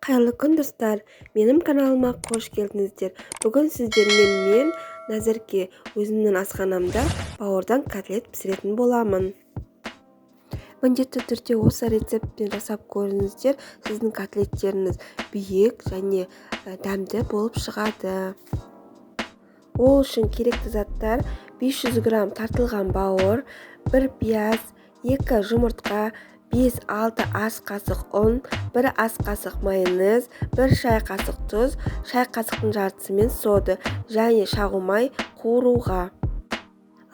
Қайырлы күн достар, менің каналыма қош келдіңіздер. Бүгін сіздермен мен Назерке өзімнің асханамда бауырдан котлет пісіретін боламын. Міндетті түрде осы рецептпен жасап көріңіздер, сіздің котлеттеріңіз биік және дәмді болып шығады. Ол үшін керекті заттар: 500 грамм тартылған бауыр, 1 пияз, 2 жұмыртқа, 5-6 ас қасық ұн, 1 ас қасық майонез, 1 шай қасық тұз, шай қасықтың жартысымен сода және шағу май қуыруға.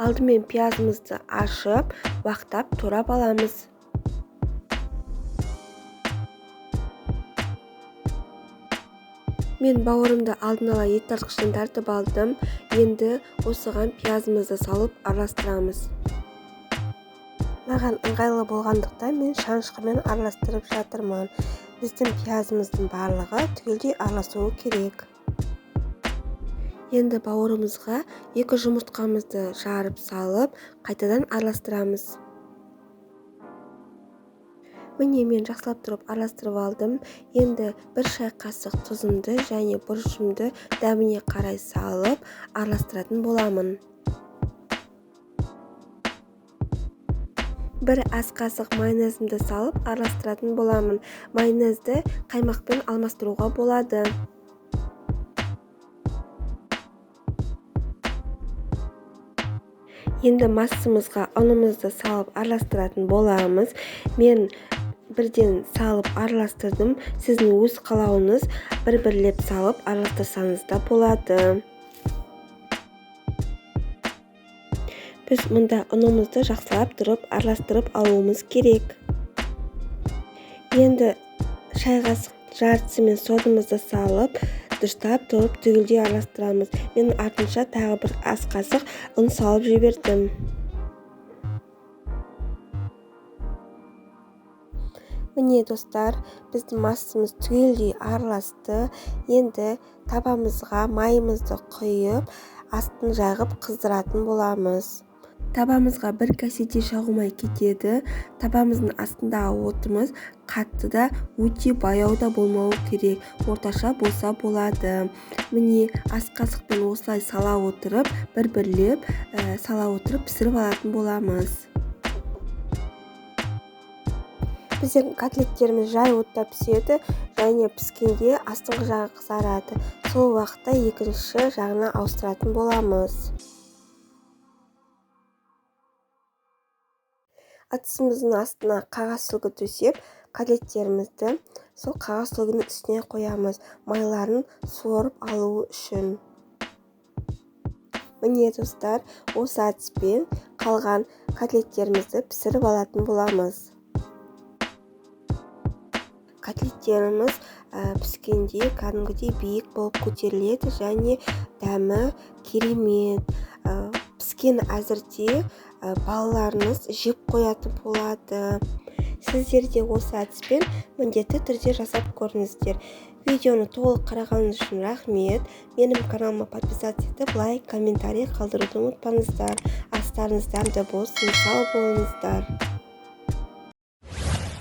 Алдымен пиязымызды ашып, уақтап турап аламыз. Мен бауырымды алдын ала ет тартқыштан тартып алдым. Енді осыған пиязымызды салып араластырамыз. Маған ыңғайлы болғандықтан мен шанышқымен араластырып жатырмын. Біздің пиязымыздың барлығы түгелдей араласуы керек. Енді бауырымызға 2 жұмыртқамызды жарып салып, қайтадан араластырамыз. Міне мен жақсылап тұрып араластырып алдым. Енді 1 шай қасық тұзымды және бұрышымды дәміне қарай салып араластыратын боламын. 1 ас қасық майонезімді салып араластыратын боламын. Майонезді қаймақпен алмастыруға болады. Енді массамызға ұнымызды салып араластыратын боламыз. Мен бірден салып араластырдым. Сіздің өз қалауыңыз бір-бірлеп салып араластырсаңыз да болады. Біз мұнда ұнымызды жақсылап тұрып араластырып алуымыз керек. Енді шай қасық жартысымен содамызды салып, дұрыстап тұрып түгелдей араластырамыз. Мен артынша тағы 1 ас қасық ұн салып жібердім. Міне достар, біздің массамыз түгелдей араласты. Енді табамызға майымызды құйып, астын жағып қыздыратын боламыз. Табамызға 1 каседе шағу май кетеді. Табамыздың астындағы отымыз қатты да, өте баяу да болмауы керек. Орташа болса болады. Міне ас қасықпен осылай сала отырып, бір-бірлеп сала отырып пісіріп алатын боламыз. Біздің котлеттеріміз жай отта піседі және піскенде астыңғы жағы қызарады. Сол уақытта екінші жағына ауыстыратын боламыз. Атысымыздың астына қағаз сүлгі төсеп, котлеттерімізді сол қағаз сүлгінің үстіне қоямыз, майларын сорып алуы үшін. Міне достар, осы әдіспен қалған котлеттерімізді пісіріп алатын боламыз. Котлеттеріміз піскенде кәдімгідей биік болып көтеріледі және дәмі керемет. Піскен әзірде балаларыңыз жеп қоятын болады. Сіздер де осы әдіспен міндетті түрде жасап көріңіздер. Видеоны толық қарағаныңыз үшін рахмет. Менің каналыма подписаться етіп, лайк, комментарий қалдыруды ұмытпаңыздар. Астарыңыз дәмді болсын, сау болыңыздар.